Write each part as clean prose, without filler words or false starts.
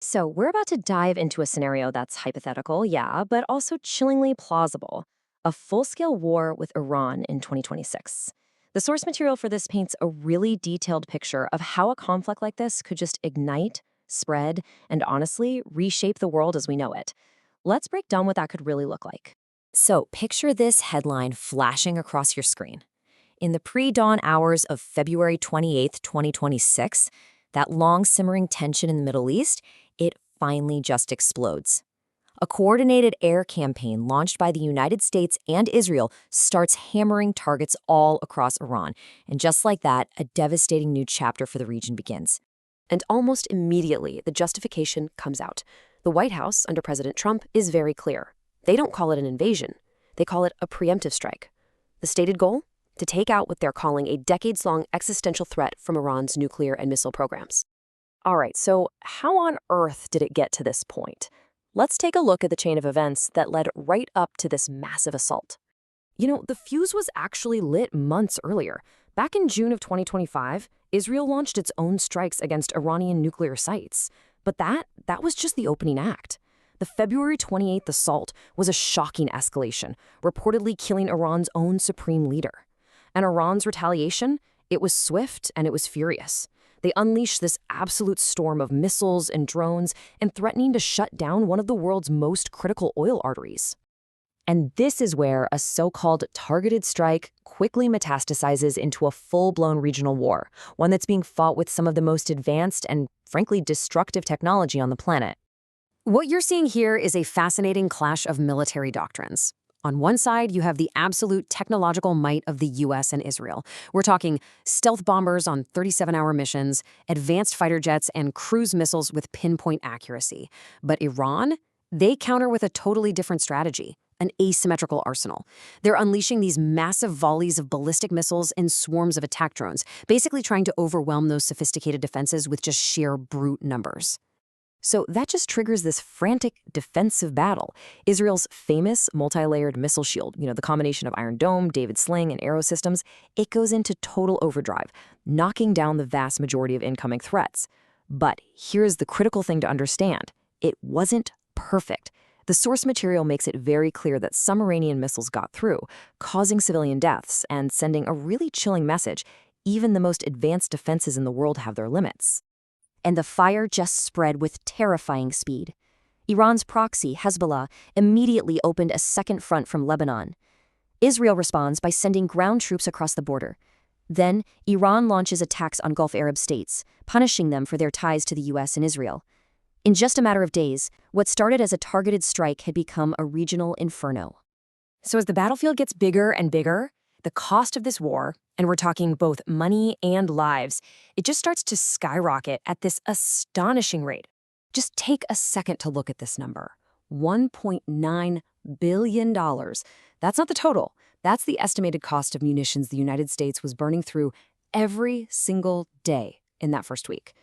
So, we're about to dive into a scenario that's hypothetical, yeah, but also chillingly plausible: a full scale war with Iran in 2026. The source material for this paints a really detailed picture of how a conflict like this could just ignite, spread, and honestly reshape the world as we know it. Let's break down what that could really look like. So, picture this headline flashing across your screen. In the pre dawn hours of February 28th, 2026, that long simmering tension in the Middle East, it finally just explodes. A coordinated air campaign launched by the United States and Israel starts hammering targets all across Iran. And just like that, a devastating new chapter for the region begins. And almost immediately, the justification comes out. The White House, under President Trump, is very clear. They don't call it an invasion. They call it a preemptive strike. The stated goal? To take out what they're calling a decades-long existential threat from Iran's nuclear and missile programs. All right, so how on earth did it get to this point? Let's take a look at the chain of events that led right up to this massive assault. The fuse was actually lit months earlier. Back in June of 2025, Israel launched its own strikes against Iranian nuclear sites. But that was just the opening act. The February 28th assault was a shocking escalation, reportedly killing Iran's own supreme leader. And Iran's retaliation? It was swift and it was furious. They unleashed this absolute storm of missiles and drones and threatening to shut down one of the world's most critical oil arteries. And this is where a so-called targeted strike quickly metastasizes into a full-blown regional war, one that's being fought with some of the most advanced and, frankly, destructive technology on the planet. What you're seeing here is a fascinating clash of military doctrines. On one side, you have the absolute technological might of the US and Israel. We're talking stealth bombers on 37-hour missions, advanced fighter jets, and cruise missiles with pinpoint accuracy. But Iran? They counter with a totally different strategy, an asymmetrical arsenal. They're unleashing these massive volleys of ballistic missiles and swarms of attack drones, basically trying to overwhelm those sophisticated defenses with just sheer brute numbers. So that just triggers this frantic defensive battle. Israel's famous multi-layered missile shield, the combination of Iron Dome, David Sling, and Arrow systems, it goes into total overdrive, knocking down the vast majority of incoming threats. But here's the critical thing to understand. It wasn't perfect. The source material makes it very clear that some Iranian missiles got through, causing civilian deaths and sending a really chilling message. Even the most advanced defenses in the world have their limits. And the fire just spread with terrifying speed. Iran's proxy, Hezbollah, immediately opened a second front from Lebanon. Israel responds by sending ground troops across the border. Then, Iran launches attacks on Gulf Arab states, punishing them for their ties to the US and Israel. In just a matter of days, what started as a targeted strike had become a regional inferno. So as the battlefield gets bigger and bigger, the cost of this war, and we're talking both money and lives, it just starts to skyrocket at this astonishing rate. Just take a second to look at this number. $1.9 billion. That's not the total. That's the estimated cost of munitions the United States was burning through every single day in that first week.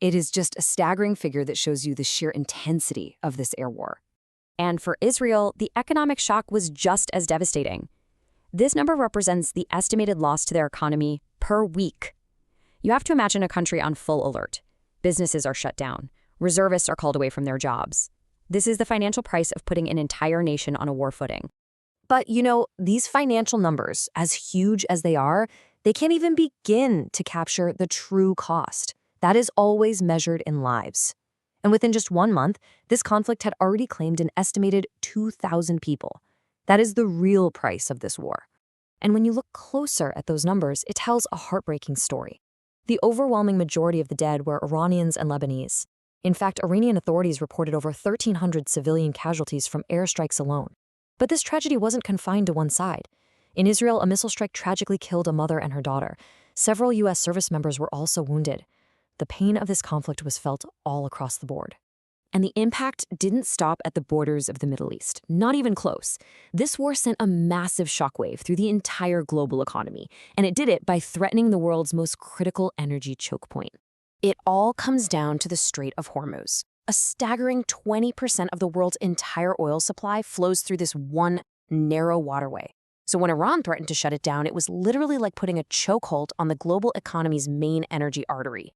It is just a staggering figure that shows you the sheer intensity of this air war. And for Israel, the economic shock was just as devastating. This number represents the estimated loss to their economy per week. You have to imagine a country on full alert. Businesses are shut down. Reservists are called away from their jobs. This is the financial price of putting an entire nation on a war footing. But, these financial numbers, as huge as they are, they can't even begin to capture the true cost. That is always measured in lives. And within just 1 month, this conflict had already claimed an estimated 2,000 people. That is the real price of this war. And when you look closer at those numbers, it tells a heartbreaking story. The overwhelming majority of the dead were Iranians and Lebanese. In fact, Iranian authorities reported over 1,300 civilian casualties from airstrikes alone. But this tragedy wasn't confined to one side. In Israel, a missile strike tragically killed a mother and her daughter. Several U.S. service members were also wounded. The pain of this conflict was felt all across the board. And the impact didn't stop at the borders of the Middle East, not even close. This war sent a massive shockwave through the entire global economy, and it did it by threatening the world's most critical energy choke point. It all comes down to the Strait of Hormuz. A staggering 20% of the world's entire oil supply flows through this one narrow waterway. So when Iran threatened to shut it down, it was literally like putting a chokehold on the global economy's main energy artery.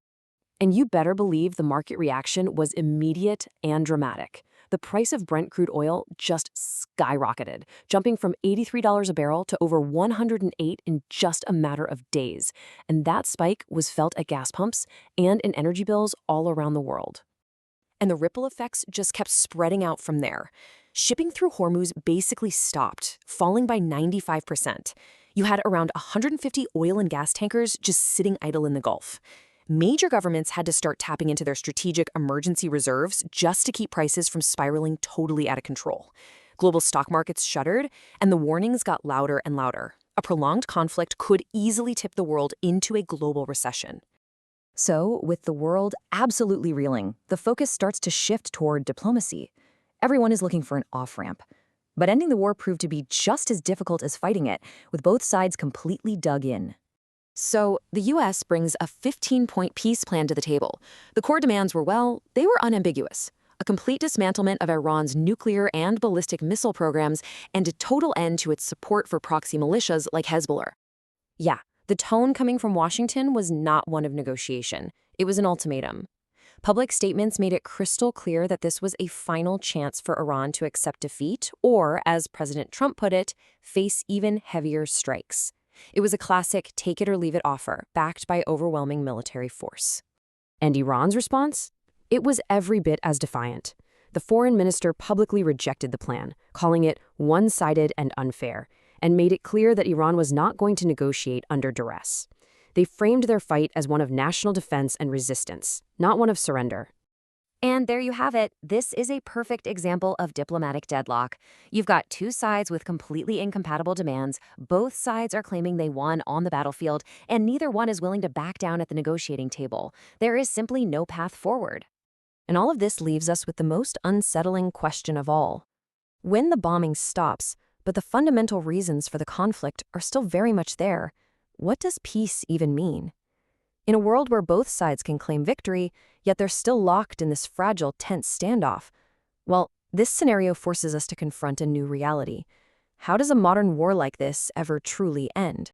And you better believe the market reaction was immediate and dramatic. The price of Brent crude oil just skyrocketed, jumping from $83 a barrel to over 108 in just a matter of days. And that spike was felt at gas pumps and in energy bills all around the world. And the ripple effects just kept spreading out from there. Shipping through Hormuz basically stopped, falling by 95%. You had around 150 oil and gas tankers just sitting idle in the Gulf. Major governments had to start tapping into their strategic emergency reserves just to keep prices from spiraling totally out of control. Global stock markets shuddered, and the warnings got louder and louder. A prolonged conflict could easily tip the world into a global recession. So, with the world absolutely reeling, the focus starts to shift toward diplomacy. Everyone is looking for an off-ramp. But ending the war proved to be just as difficult as fighting it, with both sides completely dug in. So, the U.S. brings a 15-point peace plan to the table. The core demands were, well, they were unambiguous. A complete dismantlement of Iran's nuclear and ballistic missile programs and a total end to its support for proxy militias like Hezbollah. Yeah, the tone coming from Washington was not one of negotiation. It was an ultimatum. Public statements made it crystal clear that this was a final chance for Iran to accept defeat or, as President Trump put it, face even heavier strikes. It was a classic take-it-or-leave-it offer, backed by overwhelming military force. And Iran's response? It was every bit as defiant. The foreign minister publicly rejected the plan, calling it one-sided and unfair, and made it clear that Iran was not going to negotiate under duress. They framed their fight as one of national defense and resistance, not one of surrender. And there you have it. This is a perfect example of diplomatic deadlock. You've got two sides with completely incompatible demands. Both sides are claiming they won on the battlefield, and neither one is willing to back down at the negotiating table. There is simply no path forward. And all of this leaves us with the most unsettling question of all. When the bombing stops, but the fundamental reasons for the conflict are still very much there, what does peace even mean? In a world where both sides can claim victory, yet they're still locked in this fragile, tense standoff, well, this scenario forces us to confront a new reality. How does a modern war like this ever truly end?